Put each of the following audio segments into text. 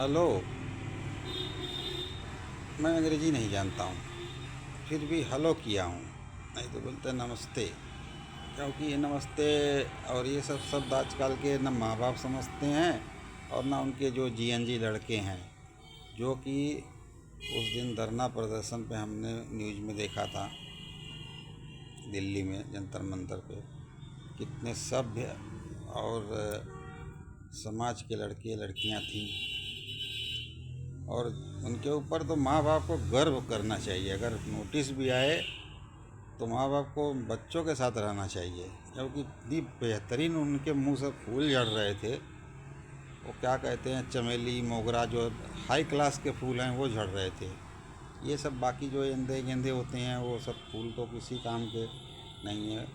Hello. मैं अंग्रेज़ी नहीं जानता हूँ, फिर भी हेलो किया हूँ। नहीं तो बोलते हैं नमस्ते, क्योंकि ये नमस्ते और ये सब शब्द आजकल के न माँ बाप समझते हैं और ना उनके जो जीएनजी लड़के हैं, जो कि उस दिन धरना प्रदर्शन पे हमने न्यूज़ में देखा था, दिल्ली में जंतर मंतर पे कितने सभ्य और समाज के लड़के लड़कियां थीं। और उनके ऊपर तो माँ बाप को गर्व करना चाहिए। अगर नोटिस भी आए तो माँ बाप को बच्चों के साथ रहना चाहिए, क्योंकि इतनी बेहतरीन उनके मुंह से फूल झड़ रहे थे। वो क्या कहते हैं, चमेली मोगरा, जो हाई क्लास के फूल हैं वो झड़ रहे थे। ये सब बाकी जो गेंदे गेंदे होते हैं वो सब फूल तो किसी काम के नहीं है।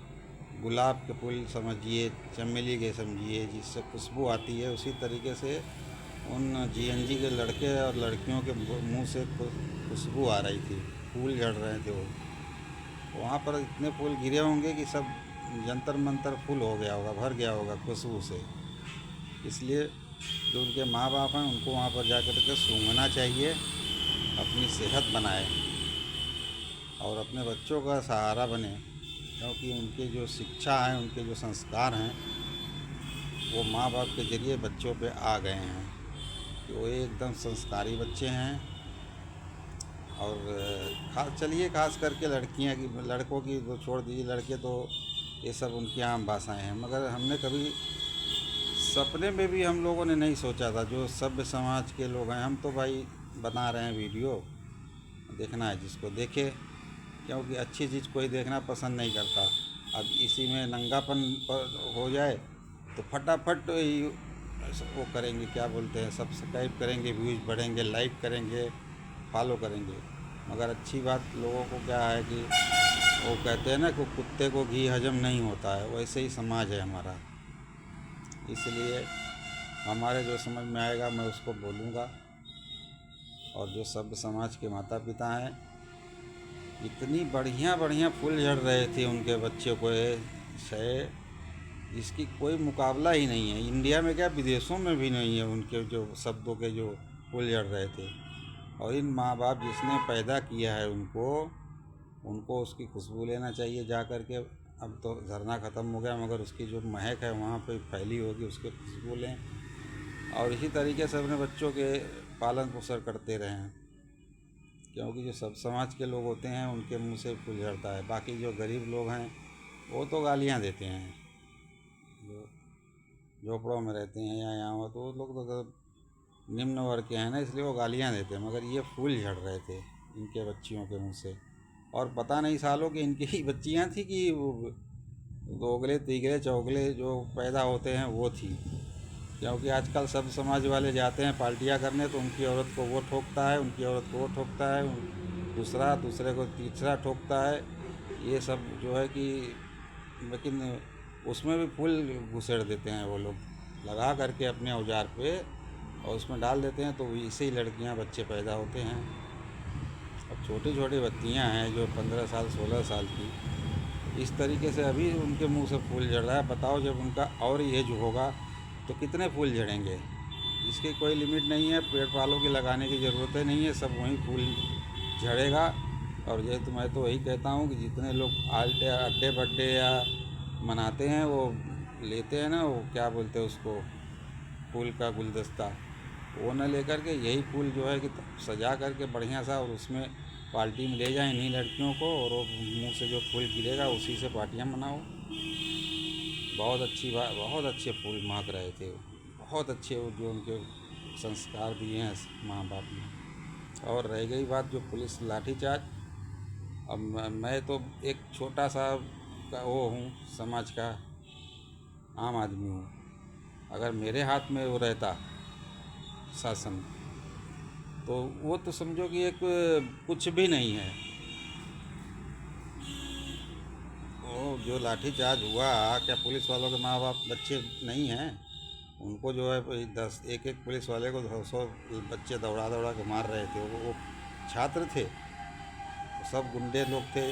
गुलाब के फूल समझिए, चमेली के समझिए, जिससे खुशबू आती है, उसी तरीके से उन जीएनजी के लड़के और लड़कियों के मुंह से खुशबू आ रही थी, फूल झड़ रहे थे वो। वहाँ पर इतने फूल गिरे होंगे कि सब जंतर मंतर फूल हो गया होगा, भर गया होगा खुशबू से। इसलिए जो उनके माँ बाप हैं उनको वहाँ पर जा कर के सूंघना चाहिए, अपनी सेहत बनाए और अपने बच्चों का सहारा बने, क्योंकि उनके जो शिक्षा है, उनके जो संस्कार हैं, वो माँ बाप के ज़रिए बच्चों पे आ गए हैं कि वो एकदम संस्कारी बच्चे हैं। और खास चलिए, खास करके लड़कियां की, लड़कों की तो छोड़ दीजिए, लड़के तो ये सब उनकी आम भाषाएं हैं। मगर हमने कभी सपने में भी हम लोगों ने नहीं सोचा था, जो सभ्य समाज के लोग हैं, हम तो भाई बना रहे हैं वीडियो, देखना है जिसको देखे, क्योंकि अच्छी चीज़ कोई देखना पसंद नहीं करता। अब इसी में नंगापन पर हो जाए तो फटाफट वो करेंगे, क्या बोलते हैं, सब्सक्राइब करेंगे, व्यूज़ बढ़ेंगे, लाइक करेंगे, फॉलो करेंगे। मगर अच्छी बात लोगों को क्या है कि वो कहते हैं ना कि कुत्ते को घी हजम नहीं होता है, वैसे ही समाज है हमारा। इसलिए हमारे जो समझ में आएगा मैं उसको बोलूँगा। और जो सब समाज के माता पिता हैं, इतनी बढ़िया बढ़िया फूल झड़ रहे थे उनके बच्चों को से, इसकी कोई मुकाबला ही नहीं है। इंडिया में क्या, विदेशों में भी नहीं है उनके जो शब्दों के जो फूल झड़ रहे थे। और इन माँ बाप जिसने पैदा किया है उनको उनको उसकी खुशबू लेना चाहिए जा कर के। अब तो झरना ख़त्म हो गया, मगर उसकी जो महक है वहाँ पे फैली होगी, उसके खुशबू लें और इसी तरीके से अपने बच्चों के पालन पोषण करते रहें। क्योंकि जो सब समाज के लोग होते हैं उनके मुंह से फूल झड़ता है। बाकी जो गरीब लोग हैं वो तो गालियाँ देते हैं, जो झोपड़ों में रहते हैं या यहाँ, तो वो लोग तो निम्न वर्ग के हैं ना, इसलिए वो गालियाँ देते हैं। मगर ये फूल झड़ रहे थे इनके बच्चियों के मुंह से। और पता नहीं सालों की इनकी ही बच्चियाँ थी कि वो दोगले तीगले चौगले जो पैदा होते हैं वो थी। क्योंकि आजकल सब समाज वाले जाते हैं पार्टियां करने, तो उनकी औरत को वो ठोकता है, उनकी औरत को वो ठोकता है, दूसरा दूसरे को तीसरा ठोकता है। ये सब जो है कि, लेकिन उसमें भी फूल घुसेड़ देते हैं वो लोग लगा करके अपने औजार पे, और उसमें डाल देते हैं, तो इससे ही लड़कियां बच्चे पैदा होते हैं। अब छोटी छोटी बच्चियां हैं जो 15 साल 16 साल की, इस तरीके से अभी उनके मुंह से फूल झड़ रहा है। बताओ जब उनका और एज होगा तो कितने फूल झड़ेंगे। इसकी कोई लिमिट नहीं है, पेड़ पालों की लगाने की ज़रूरत नहीं है, सब वहीं फूल झड़ेगा। और ये तो मैं तो वही कहता हूँ कि जितने लोग आल्टे अड्डे बड्डे या मनाते हैं, वो लेते हैं ना, वो क्या बोलते हैं उसको, फूल का गुलदस्ता, वो न लेकर के यही फूल जो है कि सजा करके बढ़िया सा, और उसमें पार्टी में ले जाएं इन्हीं लड़कियों को, और वो मुंह से जो फूल गिरेगा उसी से पार्टियां मनाओ। बहुत अच्छी बात, बहुत अच्छे फूल महक रहे थे, बहुत अच्छे वो जो उनके संस्कार दिए हैं माँ बाप ने। और रह गई बात जो पुलिस लाठीचार्ज, अब मैं तो एक छोटा सा वो हूँ, समाज का आम आदमी हूँ। अगर मेरे हाथ में वो रहता शासन, तो वो तो समझो कि एक कुछ भी नहीं है। वो जो लाठीचार्ज हुआ, क्या पुलिस वालों के माँ बाप बच्चे नहीं हैं? उनको जो है 10 एक एक पुलिस वाले को 100 बच्चे दौड़ा दौड़ा के मार रहे थे। वो छात्र थे, वो सब गुंडे लोग थे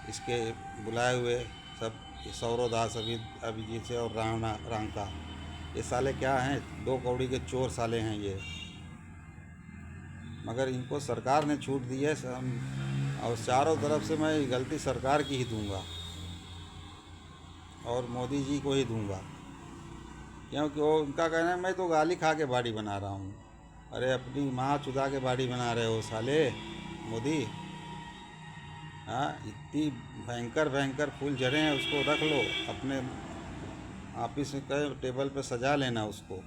इसके बुलाए हुए, सब सौरव दास, अभिजीत से और राणा रांका। ये साले क्या हैं, दो कौड़ी के चोर साले हैं ये। मगर इनको सरकार ने छूट दी है और चारों तरफ से मैं गलती सरकार की ही दूंगा और मोदी जी को ही दूंगा, क्योंकि वो उनका कहना है मैं तो गाली खा के बाड़ी बना रहा हूँ। अरे अपनी माँ चुदा के बाड़ी बना रहे हो साले मोदी। हाँ, इतनी भयंकर भयंकर फूल झड़े हैं, उसको रख लो अपने ऑफिस में, कहे टेबल पे सजा लेना उसको।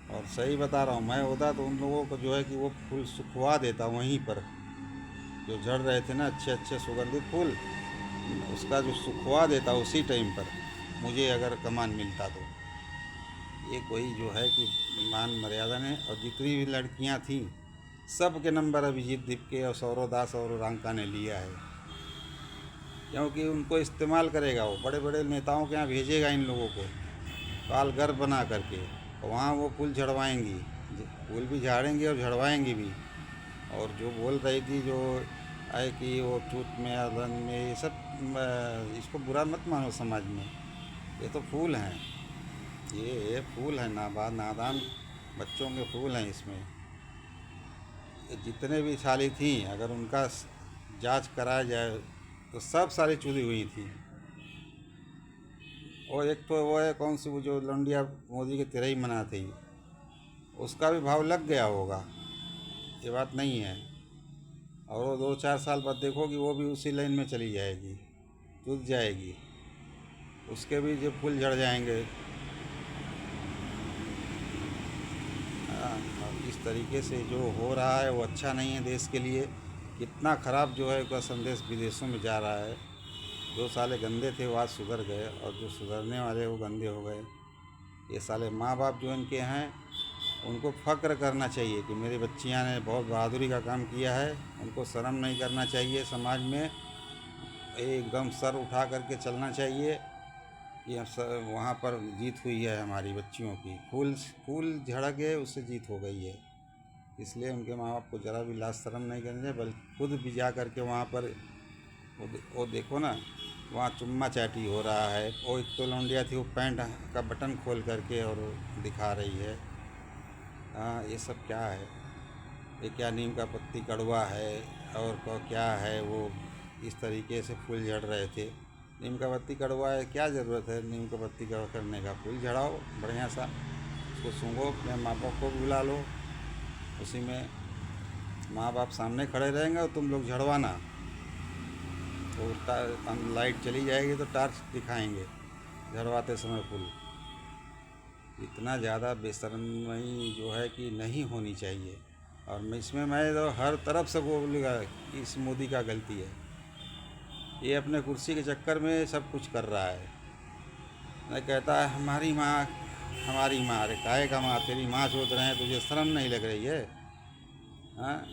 और सही बता रहा हूँ, मैं होता तो उन लोगों को जो है कि वो फूल सुखवा देता वहीं पर, जो झड़ रहे थे ना अच्छे अच्छे सुगंधित फूल, उसका जो सुखवा देता उसी टाइम पर, मुझे अगर कमान मिलता तो। ये कोई जो है कि मान मर्यादा ने, और जितनी भी लड़कियां थीं सब के नंबर अभिजीत दीपके और सौरव दास और रांका ने लिया है, क्योंकि उनको इस्तेमाल करेगा वो, बड़े बड़े नेताओं के यहाँ भेजेगा इन लोगों को काल घर बना करके, वहाँ वो फूल झड़वाएंगी, फूल भी झाड़ेंगे और झड़वाएंगी भी। और जो बोल रही थी जो है कि वो चूत में अदन में, ये सब इसको बुरा मत मानो समाज में, ये तो फूल हैं, ये फूल हैं, नादान बच्चों के फूल हैं इसमें। ये जितने भी साली थी अगर उनका जांच कराया जाए तो सब सारी चुदी हुई थी। और एक तो वो है कौन सी, वो जो लौंडिया मोदी के तिरई मना थी, उसका भी भाव लग गया होगा, ये बात नहीं है। और वो 2-4 साल बाद देखो कि वो भी उसी लाइन में चली जाएगी, टूट जाएगी, उसके भी जो फूल झड़ जाएंगे। और इस तरीके से जो हो रहा है वो अच्छा नहीं है देश के लिए। कितना ख़राब जो है उसका संदेश विदेशों में जा रहा है। जो साले गंदे थे वो आज सुधर गए, और जो सुधरने वाले वो गंदे हो गए। ये साले माँ बाप जो इनके हैं उनको फ़क्र करना चाहिए कि मेरी बच्चियाँ ने बहुत बहादुरी का काम किया है, उनको शर्म नहीं करना चाहिए, समाज में एकदम सर उठा करके चलना चाहिए कि वहाँ पर जीत हुई है हमारी बच्चियों की, फूल फूल झड़ के उससे जीत हो गई है। इसलिए उनके माँ बाप को ज़रा भी लाज शर्म नहीं करनी चाहिए, बल्कि खुद भी जा करके वहाँ पर वो देखो ना, वहाँ चुम्मा चाटी हो रहा है। वो एक तो लौंडिया थी, वो पैंट का बटन खोल करके और दिखा रही है। हाँ, ये सब क्या है? ये क्या नीम का पत्ती कड़वा है और क्या है? वो इस तरीके से फूल झड़ रहे थे। नीम का पत्ती कड़वा है, क्या ज़रूरत है नीम का पत्ती का करने का? फूल झड़ाओ बढ़िया सा, उसको सूंघो, अपने माँ बाप को बुला लो, उसी में माँ बाप सामने खड़े रहेंगे और तुम लोग झड़वाना। तो लाइट चली जाएगी तो टार्च दिखाएंगे झड़वाते समय फूल। इतना ज़्यादा बेशर्मी जो है कि नहीं होनी चाहिए। और मैं तो हर तरफ से बोलूँगा कि इस मोदी का गलती है, ये अपने कुर्सी के चक्कर में सब कुछ कर रहा है। मैं कहता है हमारी माँ, हमारी माँ, अरे काहे का माँ? तेरी माँ सोच रहे हैं, तुझे शर्म नहीं लग रही है? हाँ,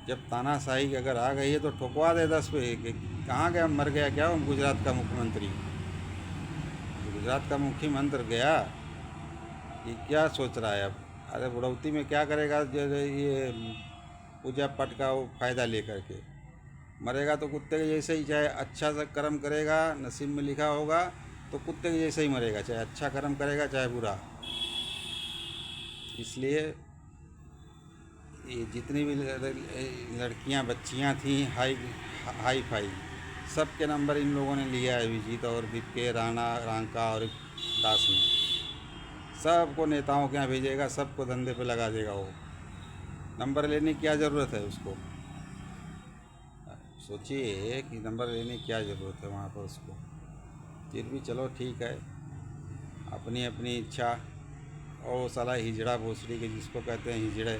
जब तानाशाही अगर आ गई है तो ठुकवा दे 10 पे। कहाँ गया, मर गया क्या वो गुजरात का मुख्यमंत्री? गुजरात का मुख्यमंत्री गया, ये क्या सोच रहा है अब? अरे बुढ़ौती में क्या करेगा ये पूजा पाठ का वो फ़ायदा लेकर के? मरेगा तो कुत्ते के जैसे ही, चाहे अच्छा सा कर्म करेगा, नसीब में लिखा होगा तो कुत्ते के जैसे ही मरेगा, चाहे अच्छा कर्म करेगा चाहे बुरा। इसलिए ये जितनी भी लड़कियां बच्चियां थी हाई फाई, सब के नंबर इन लोगों ने लिया है, विजीत और दीपके, राणा, रांका और दास ने। सबको नेताओं के यहाँ भेजेगा, सबको धंधे पे लगा देगा वो। नंबर लेने की क्या ज़रूरत है उसको? सोचिए कि नंबर लेने की क्या ज़रूरत है वहाँ पर उसको। फिर भी चलो ठीक है, अपनी अपनी इच्छा। और वो साला हिजड़ा भोसड़ी के जिसको कहते हैं हिजड़े,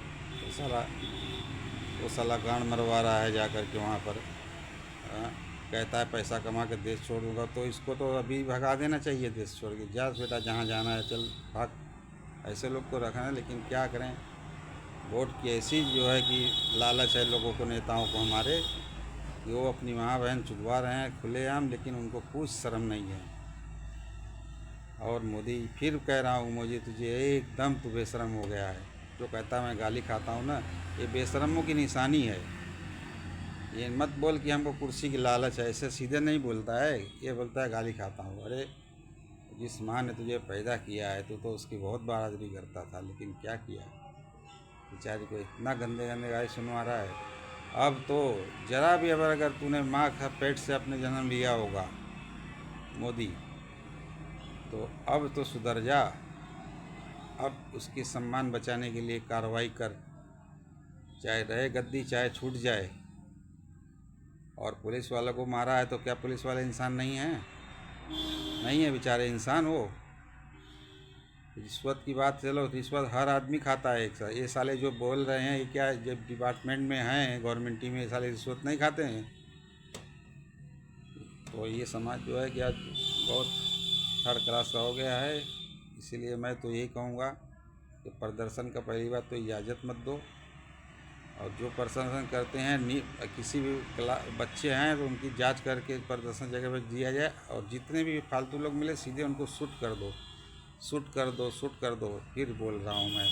वो साला गांड मरवा रहा है जा कर के वहाँ पर। हाँ, कहता है पैसा कमा के देश छोड़ दूँगा, तो इसको तो अभी भगा देना चाहिए देश छोड़ के। जा बेटा, जहाँ जाना है चल भाग। ऐसे लोग को रखना है, लेकिन क्या करें, वोट की ऐसी जो है कि लालच है लोगों को, नेताओं को हमारे, कि वो अपनी माँ बहन चुदवा रहे हैं खुलेआम, लेकिन उनको कुछ शर्म नहीं है। और मोदी, फिर कह रहा हूँ, मुझे तुझे एकदम तू बेशरम हो गया है। जो कहता मैं गाली खाता हूँ ना, ये बेशरमों की निशानी है। ये मत बोल कि हमको कुर्सी की लालच है, ऐसे सीधे नहीं बोलता है, ये बोलता है गाली खाता हूँ। अरे जिस माँ ने तुझे पैदा किया है, तू तो उसकी बहुत बहादुरी करता था, लेकिन क्या किया? बेचारी को इतना गंदे गंदे गाली सुनवा रहा है। अब तो जरा भी अगर तूने माँ का पेट से अपने जन्म लिया होगा मोदी, तो अब तो सुधर जा। अब उसके सम्मान बचाने के लिए कार्रवाई कर, चाहे रहे गद्दी चाहे छूट जाए। और पुलिस वालों को मारा है तो क्या पुलिस वाले इंसान नहीं हैं? नहीं है बेचारे, इंसान वो। रिश्वत की बात, चलो रिश्वत हर आदमी खाता है। एक ये साले जो बोल रहे हैं, ये क्या जब डिपार्टमेंट में हैं गवर्नमेंट टीम में, ये साले रिश्वत नहीं खाते हैं? तो ये समाज जो है कि आज बहुत थर्ड क्लास का हो गया है। इसीलिए मैं तो यही कहूँगा कि प्रदर्शन का पहली बात तो इजाज़त मत दो, और जो प्रदर्शन करते हैं किसी भी बच्चे हैं तो उनकी जांच करके प्रदर्शन जगह पर दिया जाए, और जितने भी फालतू लोग मिले सीधे उनको शूट कर दो, शूट कर दो, शूट कर दो। फिर बोल रहा हूँ मैं।